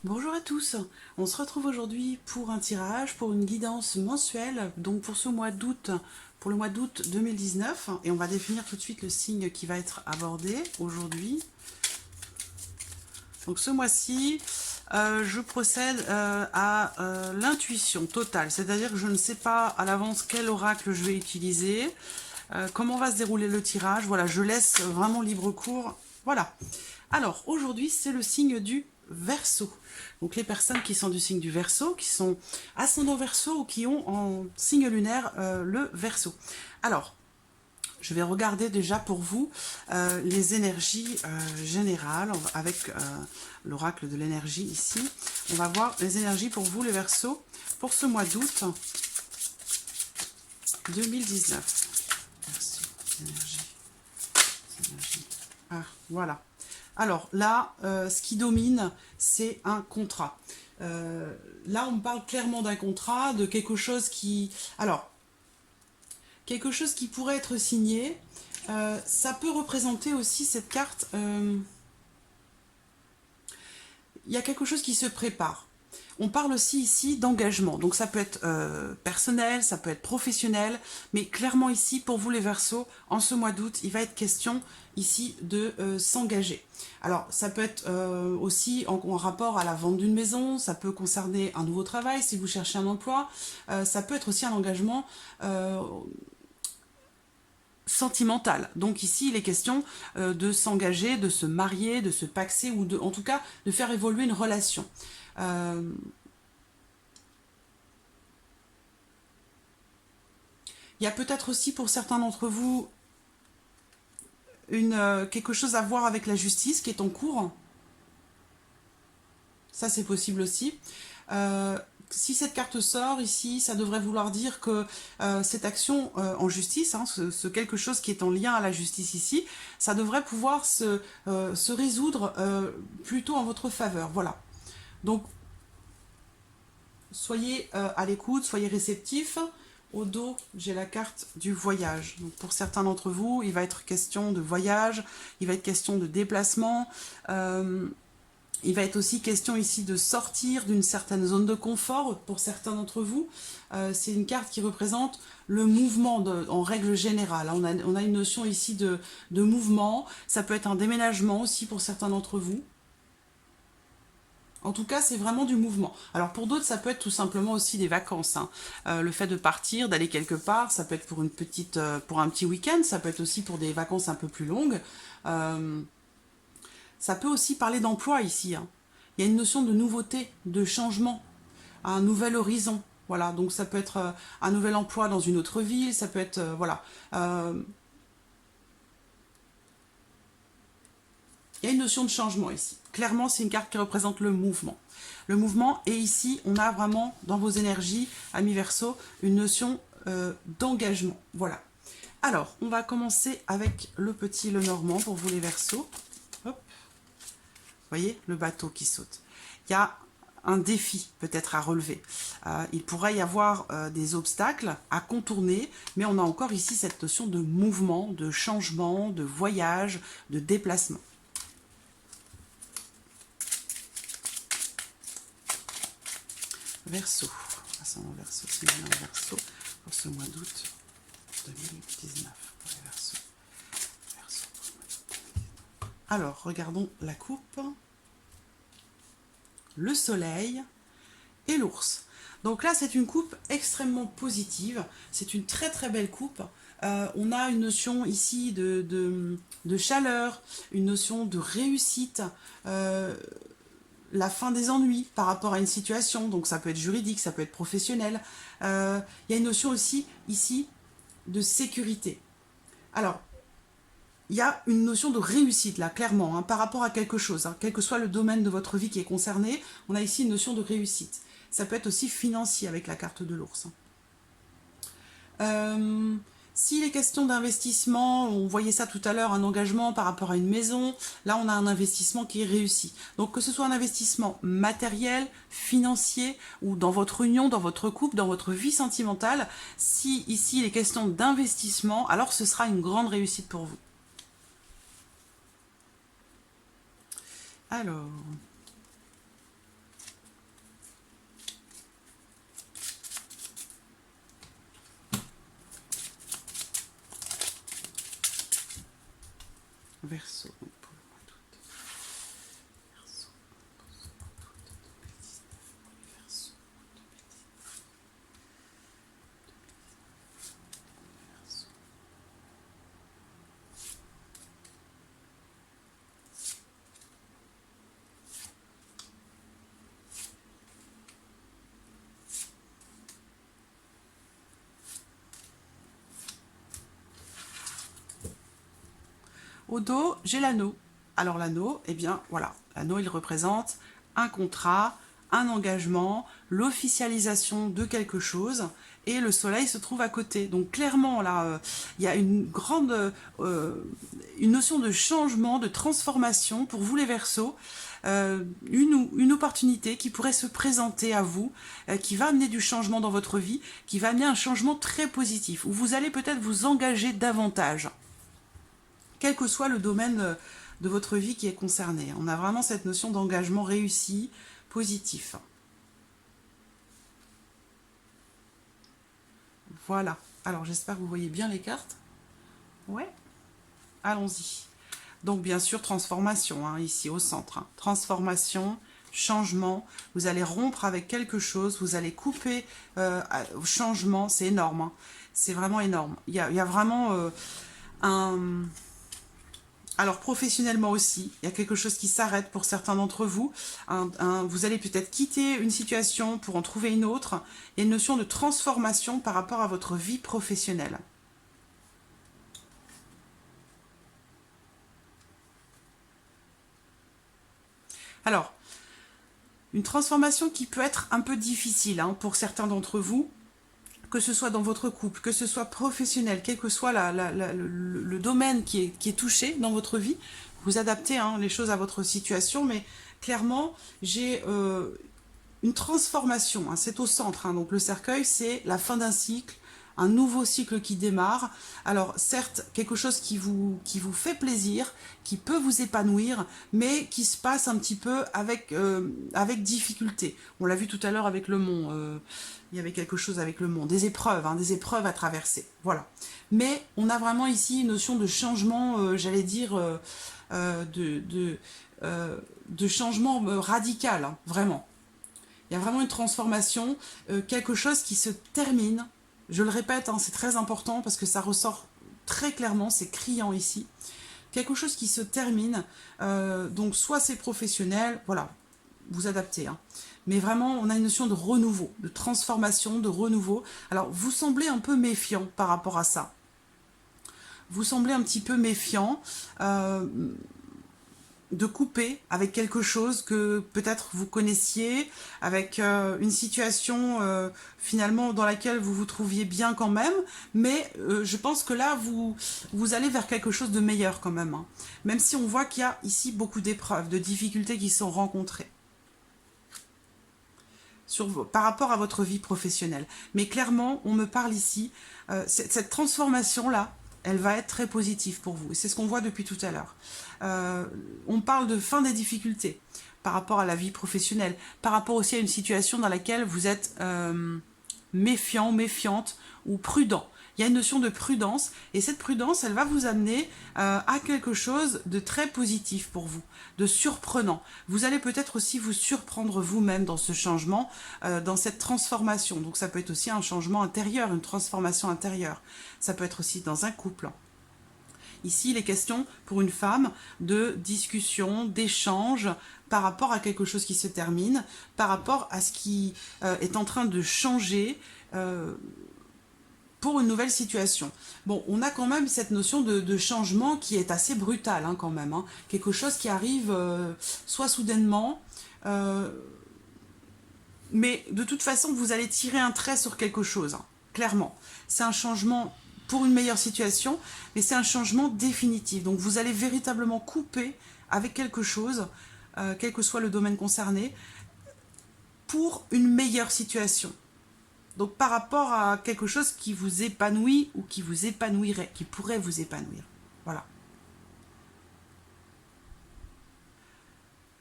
Bonjour à tous, on se retrouve aujourd'hui pour un tirage, pour une guidance mensuelle, donc pour ce mois d'août, pour le mois d'août 2019, et on va définir tout de suite le signe qui va être abordé aujourd'hui. Donc ce mois-ci, je procède à l'intuition totale, c'est-à-dire que je ne sais pas à l'avance quel oracle je vais utiliser, comment va se dérouler le tirage, voilà, je laisse vraiment libre cours, voilà. Alors aujourd'hui, c'est le signe du Verseau. Donc les personnes qui sont du signe du Verseau, qui sont ascendant Verseau ou qui ont en signe lunaire le Verseau. Alors, je vais regarder déjà pour vous les énergies générales avec l'oracle de l'énergie ici. On va voir les énergies pour vous, les Verseaux, pour ce mois d'août 2019. Verseau, énergie. Ah, voilà. Alors là, ce qui domine, c'est un contrat. Là, on me parle clairement d'un contrat, de quelque chose qui... Alors, quelque chose qui pourrait être signé. Ça peut représenter aussi cette carte... il y a quelque chose qui se prépare. On parle aussi ici d'engagement, donc ça peut être personnel, ça peut être professionnel, mais clairement ici, pour vous les Verseaux, en ce mois d'août, il va être question ici de s'engager. Alors, ça peut être aussi en rapport à la vente d'une maison, ça peut concerner un nouveau travail si vous cherchez un emploi, ça peut être aussi un engagement sentimental. Donc ici, il est question de s'engager, de se marier, de se paxer, ou en tout cas, de faire évoluer une relation. Il y a peut-être aussi pour certains d'entre vous quelque chose à voir avec la justice qui est en cours. Ça, c'est possible aussi. Si cette carte sort ici, ça devrait vouloir dire que cette action en justice, hein, ce quelque chose qui est en lien à la justice ici, ça devrait pouvoir se résoudre plutôt en votre faveur. Voilà. Donc, soyez à l'écoute, soyez réceptifs. Au dos, j'ai la carte du voyage. Donc pour certains d'entre vous, il va être question de voyage, il va être question de déplacement, il va être aussi question ici de sortir d'une certaine zone de confort pour certains d'entre vous. C'est une carte qui représente le mouvement en règle générale. On a une notion ici de mouvement, ça peut être un déménagement aussi pour certains d'entre vous. En tout cas, c'est vraiment du mouvement. Alors pour d'autres, ça peut être tout simplement aussi des vacances. Hein. Le fait de partir, d'aller quelque part, ça peut être pour pour un petit week-end, ça peut être aussi pour des vacances un peu plus longues. Ça peut aussi parler d'emploi ici. Hein. Il y a une notion de nouveauté, de changement, un nouvel horizon. Voilà, donc ça peut être un nouvel emploi dans une autre ville, ça peut être voilà. Il y a une notion de changement ici. Clairement, c'est une carte qui représente le mouvement. Le mouvement, et ici, on a vraiment, dans vos énergies, amis Verseau, une notion d'engagement. Voilà. Alors, on va commencer avec le petit Lenormand pour vous les Verseaux. Hop. Vous voyez, le bateau qui saute. Il y a un défi peut-être à relever. Il pourrait y avoir des obstacles à contourner, mais on a encore ici cette notion de mouvement, de changement, de voyage, de déplacement. Verseau, ascendant Verseau, c'est bien Verseau pour ce mois d'août 2019 pour les Verseaux. Verseau pour le mois d'août 2019. Alors, regardons la coupe, le soleil et l'ours. Donc là, c'est une coupe extrêmement positive, c'est une très très belle coupe. On a une notion ici de chaleur, une notion de réussite, la fin des ennuis par rapport à une situation, donc ça peut être juridique, ça peut être professionnel. Il y a une notion aussi ici de sécurité. Alors, il y a une notion de réussite là, clairement, hein, par rapport à quelque chose, hein, quel que soit le domaine de votre vie qui est concerné, on a ici une notion de réussite. Ça peut être aussi financier avec la carte de l'ours. S'il est question d'investissement, on voyait ça tout à l'heure, un engagement par rapport à une maison, là on a un investissement qui est réussi. Donc que ce soit un investissement matériel, financier, ou dans votre union, dans votre couple, dans votre vie sentimentale, si ici il est question d'investissement, alors ce sera une grande réussite pour vous. Alors, Verseau, donc pour le mois d'août. Verseau, pour ce mois d'août 2019, pour les Verseaux, 2019. Verseau. Au dos, j'ai l'anneau. Alors l'anneau, eh bien voilà, l'anneau il représente un contrat, un engagement, l'officialisation de quelque chose, et le soleil se trouve à côté. Donc clairement là, il y a une grande, une notion de changement, de transformation pour vous les Verseaux, une opportunité qui pourrait se présenter à vous, qui va amener du changement dans votre vie, qui va amener un changement très positif, où vous allez peut-être vous engager davantage, quel que soit le domaine de votre vie qui est concerné. On a vraiment cette notion d'engagement réussi, positif. Voilà. Alors, j'espère que vous voyez bien les cartes. Ouais. Allons-y. Donc, bien sûr, transformation, hein, ici au centre. Hein. Transformation, changement. Vous allez rompre avec quelque chose. Vous allez couper changement. C'est énorme. Hein. C'est vraiment énorme. Il y a vraiment un... Alors professionnellement aussi, il y a quelque chose qui s'arrête pour certains d'entre vous. Vous allez peut-être quitter une situation pour en trouver une autre. Il y a une notion de transformation par rapport à votre vie professionnelle. Alors, une transformation qui peut être un peu difficile hein, pour certains d'entre vous, que ce soit dans votre couple, que ce soit professionnel, quel que soit le domaine qui est touché dans votre vie, vous adaptez hein, les choses à votre situation, mais clairement, j'ai une transformation, hein, c'est au centre, hein, donc le cercueil, c'est la fin d'un cycle, un nouveau cycle qui démarre. Alors certes, quelque chose qui vous fait plaisir, qui peut vous épanouir, mais qui se passe un petit peu avec difficulté. On l'a vu tout à l'heure avec le mont, il y avait quelque chose avec le mont, des épreuves à traverser, voilà. Mais on a vraiment ici une notion de changement, j'allais dire, de changement radical, hein, vraiment. Il y a vraiment une transformation, quelque chose qui se termine. Je le répète, hein, c'est très important parce que ça ressort très clairement, c'est criant ici. Quelque chose qui se termine, donc soit c'est professionnel, voilà, vous adaptez. Hein. Mais vraiment, on a une notion de renouveau, de transformation, de renouveau. Alors, vous semblez un peu méfiant par rapport à ça. Vous semblez un petit peu méfiant. De couper avec quelque chose que peut-être vous connaissiez, avec une situation finalement dans laquelle vous vous trouviez bien quand même, mais je pense que là vous allez vers quelque chose de meilleur quand même, hein. Même si on voit qu'il y a ici beaucoup d'épreuves, de difficultés qui sont rencontrées par rapport à votre vie professionnelle. Mais clairement, on me parle ici, cette transformation-là, elle va être très positive pour vous. Et c'est ce qu'on voit depuis tout à l'heure. On parle de fin des difficultés par rapport à la vie professionnelle, par rapport aussi à une situation dans laquelle vous êtes méfiant, méfiante ou prudent. Il y a une notion de prudence, et cette prudence, elle va vous amener à quelque chose de très positif pour vous, de surprenant. Vous allez peut-être aussi vous surprendre vous-même dans ce changement, dans cette transformation. Donc ça peut être aussi un changement intérieur, une transformation intérieure. Ça peut être aussi dans un couple. Ici, il est question pour une femme de discussion, d'échange par rapport à quelque chose qui se termine, par rapport à ce qui est en train de changer pour une nouvelle situation. Bon, on a quand même cette notion de changement qui est assez brutale hein, quand même. Hein. Quelque chose qui arrive soit soudainement, mais de toute façon, vous allez tirer un trait sur quelque chose, hein, clairement. C'est un changement pour une meilleure situation, mais c'est un changement définitif. Donc vous allez véritablement couper avec quelque chose, quel que soit le domaine concerné, pour une meilleure situation. Donc par rapport à quelque chose qui vous épanouit ou qui vous épanouirait, qui pourrait vous épanouir. Voilà.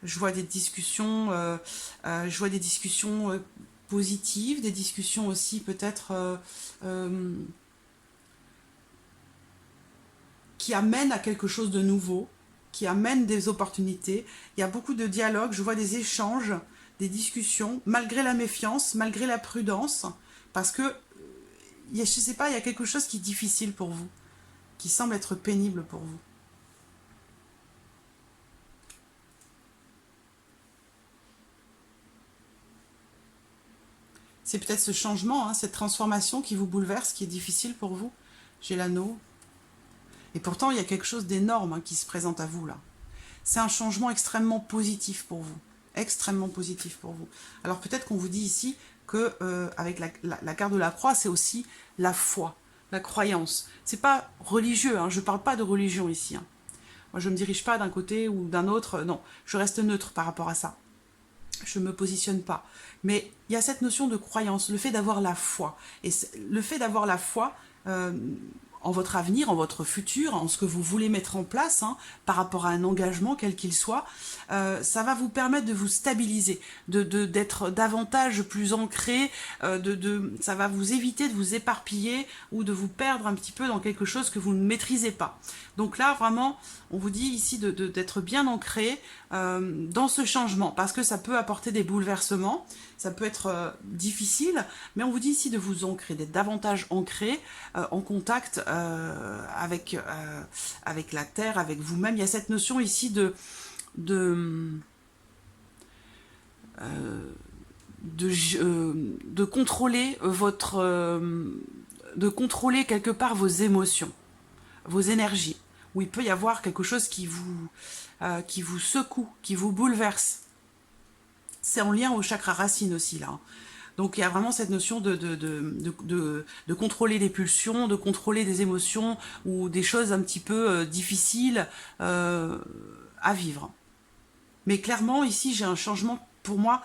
Je vois des discussions, positives, des discussions aussi peut-être qui amènent à quelque chose de nouveau. qui amène des opportunités. Il y a beaucoup de dialogues, je vois des échanges, des discussions, malgré la méfiance, malgré la prudence, parce que, je ne sais pas, il y a quelque chose qui est difficile pour vous, qui semble être pénible pour vous. C'est peut-être ce changement, hein, cette transformation qui vous bouleverse, qui est difficile pour vous. J'ai l'anneau. Et pourtant, il y a quelque chose d'énorme, hein, qui se présente à vous là. C'est un changement extrêmement positif pour vous. Extrêmement positif pour vous. Alors peut-être qu'on vous dit ici que avec la carte de la croix, c'est aussi la foi, la croyance. C'est pas religieux, hein, je ne parle pas de religion ici. Hein. Moi, je ne me dirige pas d'un côté ou d'un autre. Non, je reste neutre par rapport à ça. Je ne me positionne pas. Mais il y a cette notion de croyance, le fait d'avoir la foi. Et le fait d'avoir la foi en votre avenir, en votre futur, en ce que vous voulez mettre en place, hein, par rapport à un engagement, quel qu'il soit, ça va vous permettre de vous stabiliser, d'être davantage plus ancré, ça va vous éviter de vous éparpiller ou de vous perdre un petit peu dans quelque chose que vous ne maîtrisez pas. Donc là, vraiment, on vous dit ici d'être bien ancré dans ce changement, parce que ça peut apporter des bouleversements, ça peut être difficile, mais on vous dit ici de vous ancrer, d'être davantage ancré, en contact avec la terre, avec vous-même. Il y a cette notion ici de contrôler de contrôler quelque part vos émotions, vos énergies, où il peut y avoir quelque chose qui vous secoue, qui vous bouleverse. C'est en lien au chakra racine aussi, là. Donc il y a vraiment cette notion de contrôler les pulsions, de contrôler des émotions ou des choses un petit peu difficiles à vivre. Mais clairement, ici, j'ai un changement, pour moi,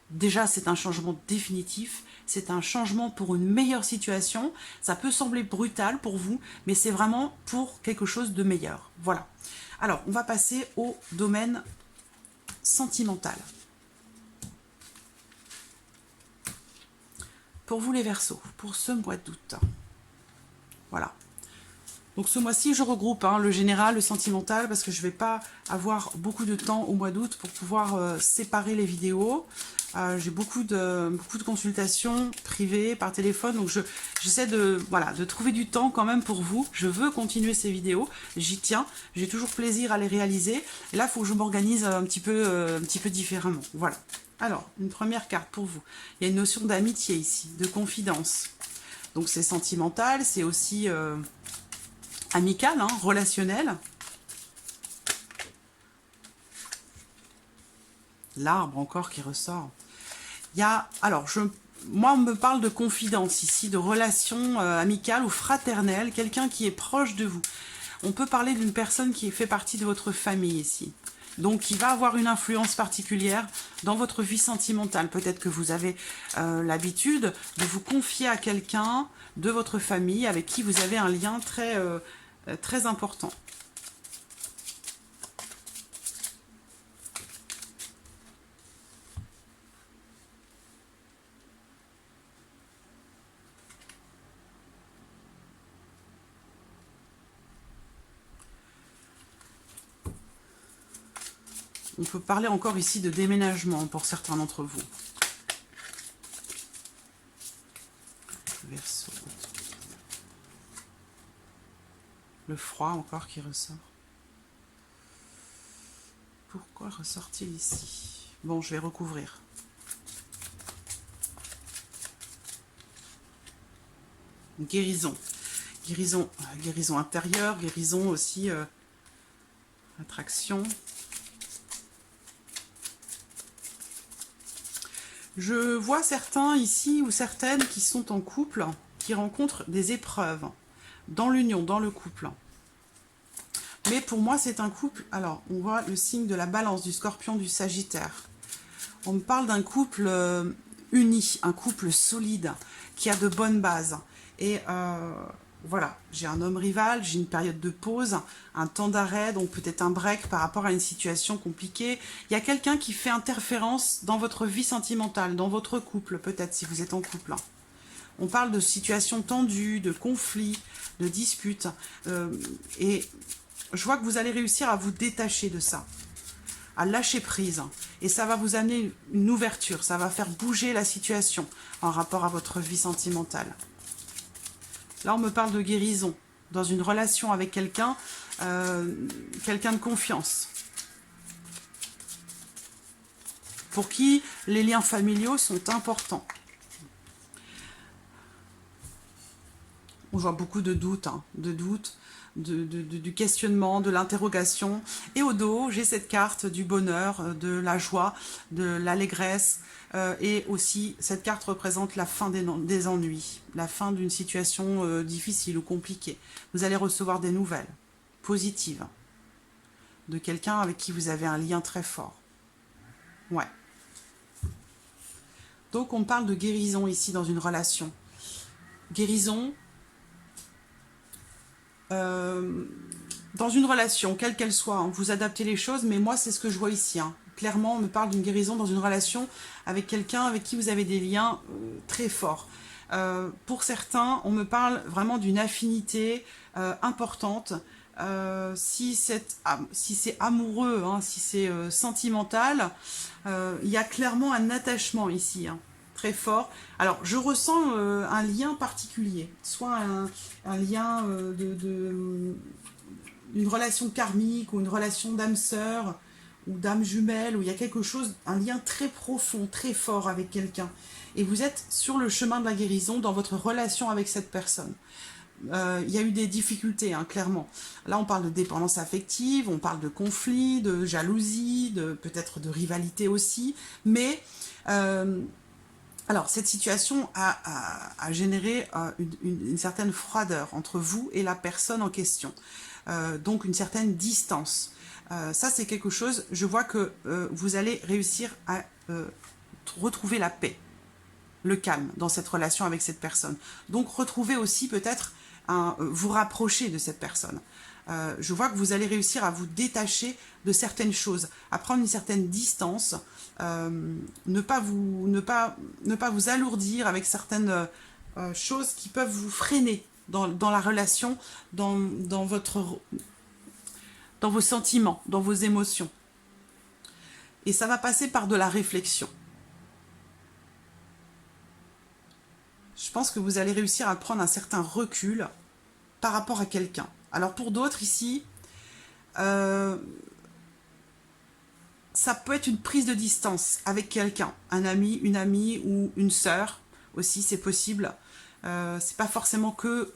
déjà c'est un changement définitif, c'est un changement pour une meilleure situation. Ça peut sembler brutal pour vous, mais c'est vraiment pour quelque chose de meilleur. Voilà. Alors, on va passer au domaine sentimental. Pour vous les Verseaux, pour ce mois d'août. Voilà. Donc ce mois-ci, je regroupe le général, le sentimental, parce que je ne vais pas avoir beaucoup de temps au mois d'août pour pouvoir séparer les vidéos. J'ai beaucoup de consultations privées par téléphone, donc j'essaie de trouver du temps quand même pour vous. Je veux continuer ces vidéos, j'y tiens, j'ai toujours plaisir à les réaliser. Et là, il faut que je m'organise un petit peu différemment. Voilà. Alors, une première carte pour vous. Il y a une notion d'amitié ici, de confidence. Donc c'est sentimental, c'est aussi amical, hein, relationnel. L'arbre encore qui ressort. Il y a, alors, moi on me parle de confidence ici, de relation amicale ou fraternelle, quelqu'un qui est proche de vous. On peut parler d'une personne qui fait partie de votre famille ici. Donc, qui va avoir une influence particulière dans votre vie sentimentale. Peut-être que vous avez l'habitude de vous confier à quelqu'un de votre famille avec qui vous avez un lien très important. On peut parler encore ici de déménagement pour certains d'entre vous. Verseau. Le froid encore qui ressort. Pourquoi ressort-il ici? Bon, je vais recouvrir. Guérison. Guérison intérieure, guérison aussi, attraction. Je vois certains ici ou certaines qui sont en couple, qui rencontrent des épreuves dans l'union, dans le couple. Mais pour moi, c'est un couple... Alors, on voit le signe de la balance, du scorpion, du sagittaire. On me parle d'un couple uni, un couple solide, qui a de bonnes bases. Et voilà, j'ai un homme rival, j'ai une période de pause, un temps d'arrêt, donc peut-être un break par rapport à une situation compliquée. Il y a quelqu'un qui fait interférence dans votre vie sentimentale, dans votre couple, peut-être, si vous êtes en couple. On parle de situations tendues, de conflits, de disputes. Et je vois que vous allez réussir à vous détacher de ça, à lâcher prise. Et ça va vous amener une ouverture, ça va faire bouger la situation en rapport à votre vie sentimentale. Là, on me parle de guérison dans une relation avec quelqu'un, quelqu'un de confiance, pour qui les liens familiaux sont importants. On voit beaucoup de doutes, du questionnement, de l'interrogation. Et au dos, j'ai cette carte du bonheur, de la joie, de l'allégresse. Et aussi, cette carte représente la fin des ennuis, la fin d'une situation difficile ou compliquée. Vous allez recevoir des nouvelles positives de quelqu'un avec qui vous avez un lien très fort. Ouais. Donc, on parle de guérison ici dans une relation. Guérison dans une relation, quelle qu'elle soit, hein, vous adaptez les choses, mais moi, c'est ce que je vois ici. Hein. Clairement, on me parle d'une guérison dans une relation avec quelqu'un avec qui vous avez des liens très forts. Pour certains, on me parle vraiment d'une affinité importante. Si c'est amoureux, hein, si c'est sentimental, il y a clairement un attachement ici, hein, très fort. Alors, je ressens un lien particulier, soit un lien d'une relation karmique ou une relation d'âme sœur ou d'âme jumelle, où il y a quelque chose, un lien très profond, très fort avec quelqu'un. Et vous êtes sur le chemin de la guérison dans votre relation avec cette personne. Il y a eu des difficultés, hein, clairement. Là, on parle de dépendance affective, on parle de conflit, de jalousie, peut-être de rivalité aussi. Mais, alors, cette situation a généré une certaine froideur entre vous et la personne en question. Donc, une certaine distance. Ça, c'est quelque chose, je vois que vous allez réussir à retrouver la paix, le calme dans cette relation avec cette personne. Donc, retrouver aussi peut-être vous rapprocher de cette personne. Je vois que vous allez réussir à vous détacher de certaines choses, à prendre une certaine distance, ne pas vous alourdir avec certaines choses qui peuvent vous freiner dans la relation, dans vos sentiments, dans vos émotions. Et ça va passer par de la réflexion. Je pense que vous allez réussir à prendre un certain recul par rapport à quelqu'un. Alors pour d'autres ici, ça peut être une prise de distance avec quelqu'un, un ami, une amie ou une sœur aussi, c'est possible. C'est pas forcément que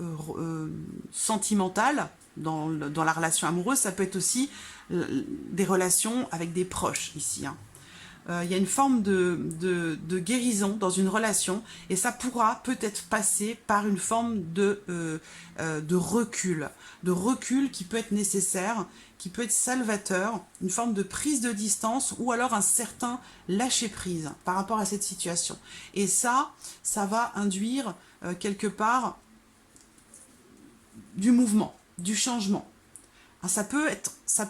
sentimental dans la relation amoureuse, ça peut être aussi des relations avec des proches ici, hein. Il y a une forme de guérison dans une relation et ça pourra peut-être passer par une forme de recul qui peut être nécessaire, qui peut être salvateur, une forme de prise de distance ou alors un certain lâcher-prise par rapport à cette situation. Et ça va induire quelque part du mouvement, du changement. Ça peut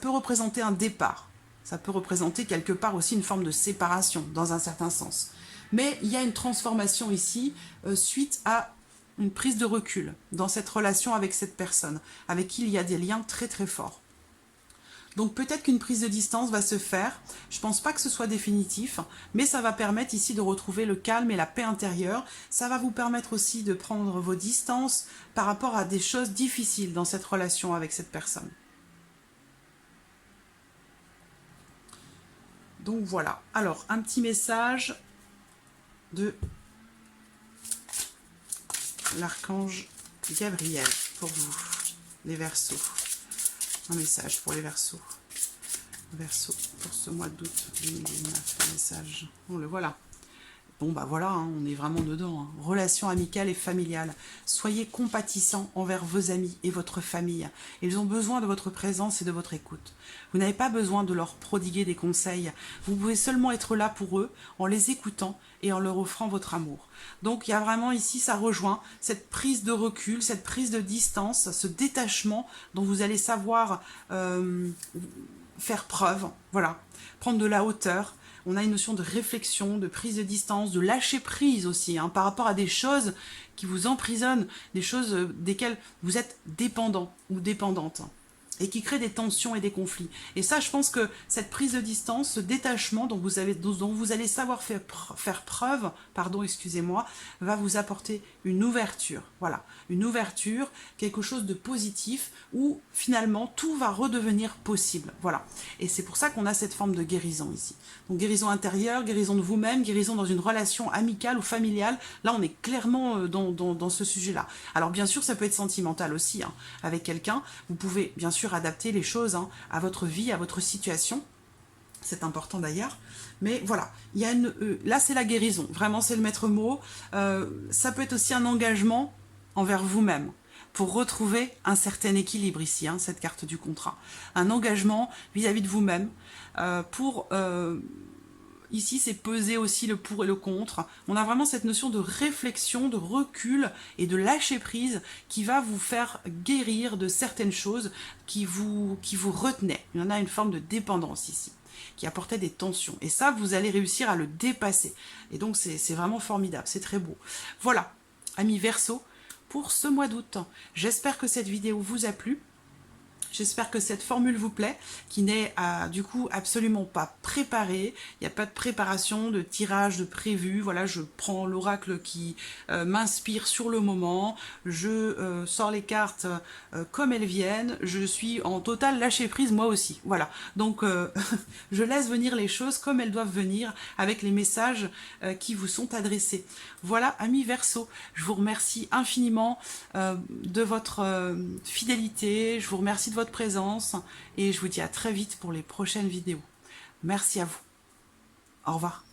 représenter un départ. Ça peut représenter quelque part aussi une forme de séparation, dans un certain sens. Mais il y a une transformation ici, suite à une prise de recul dans cette relation avec cette personne, avec qui il y a des liens très très forts. Donc peut-être qu'une prise de distance va se faire, je ne pense pas que ce soit définitif, mais ça va permettre ici de retrouver le calme et la paix intérieure. Ça va vous permettre aussi de prendre vos distances par rapport à des choses difficiles dans cette relation avec cette personne. Donc voilà, alors un petit message de l'archange Gabriel pour vous, les Verseaux. Un message pour les Verseaux. Verseau pour ce mois d'août 2019, un message. Bon, le voilà. Bon, bah voilà, hein, on est vraiment dedans. Hein. Relation amicale et familiale. Soyez compatissants envers vos amis et votre famille. Ils ont besoin de votre présence et de votre écoute. Vous n'avez pas besoin de leur prodiguer des conseils. Vous pouvez seulement être là pour eux en les écoutant et en leur offrant votre amour. Donc, il y a vraiment ici, ça rejoint cette prise de recul, cette prise de distance, ce détachement dont vous allez savoir faire preuve. Voilà, prendre de la hauteur. On a une notion de réflexion, de prise de distance, de lâcher prise aussi, hein, par rapport à des choses qui vous emprisonnent, des choses desquelles vous êtes dépendant ou dépendante. et qui crée des tensions et des conflits. Et ça, je pense que cette prise de distance, ce détachement dont vous allez savoir faire preuve, pardon, excusez-moi, va vous apporter une ouverture. Voilà, une ouverture, quelque chose de positif, où finalement tout va redevenir possible. Voilà. Et c'est pour ça qu'on a cette forme de guérison ici. Donc guérison intérieure, guérison de vous-même, guérison dans une relation amicale ou familiale. Là, on est clairement dans ce sujet-là. Alors bien sûr, ça peut être sentimental aussi, hein, avec quelqu'un. Vous pouvez bien sûr adapter les choses, hein, à votre vie, à votre situation. C'est important d'ailleurs. Mais voilà, il y a là c'est la guérison. Vraiment, c'est le maître mot. Ça peut être aussi un engagement envers vous-même pour retrouver un certain équilibre ici, hein, cette carte du contrat. Un engagement vis-à-vis de vous-même pour... Ici, c'est peser aussi le pour et le contre. On a vraiment cette notion de réflexion, de recul et de lâcher prise qui va vous faire guérir de certaines choses qui vous retenaient. Il y en a une forme de dépendance ici, qui apportait des tensions. Et ça, vous allez réussir à le dépasser. Et donc, c'est vraiment formidable, c'est très beau. Voilà, amis Verseau, pour ce mois d'août. J'espère que cette vidéo vous a plu. J'espère que cette formule vous plaît, qui n'est du coup absolument pas préparée. Il n'y a pas de préparation, de tirage, de prévu. Voilà, je prends l'oracle qui m'inspire sur le moment. Je sors les cartes comme elles viennent. Je suis en total lâcher prise moi aussi. Voilà, donc je laisse venir les choses comme elles doivent venir, avec les messages qui vous sont adressés. Voilà, amis Verseau, je vous remercie infiniment de votre fidélité. Je vous remercie de votre présence et je vous dis à très vite pour les prochaines vidéos. Merci à vous. Au revoir.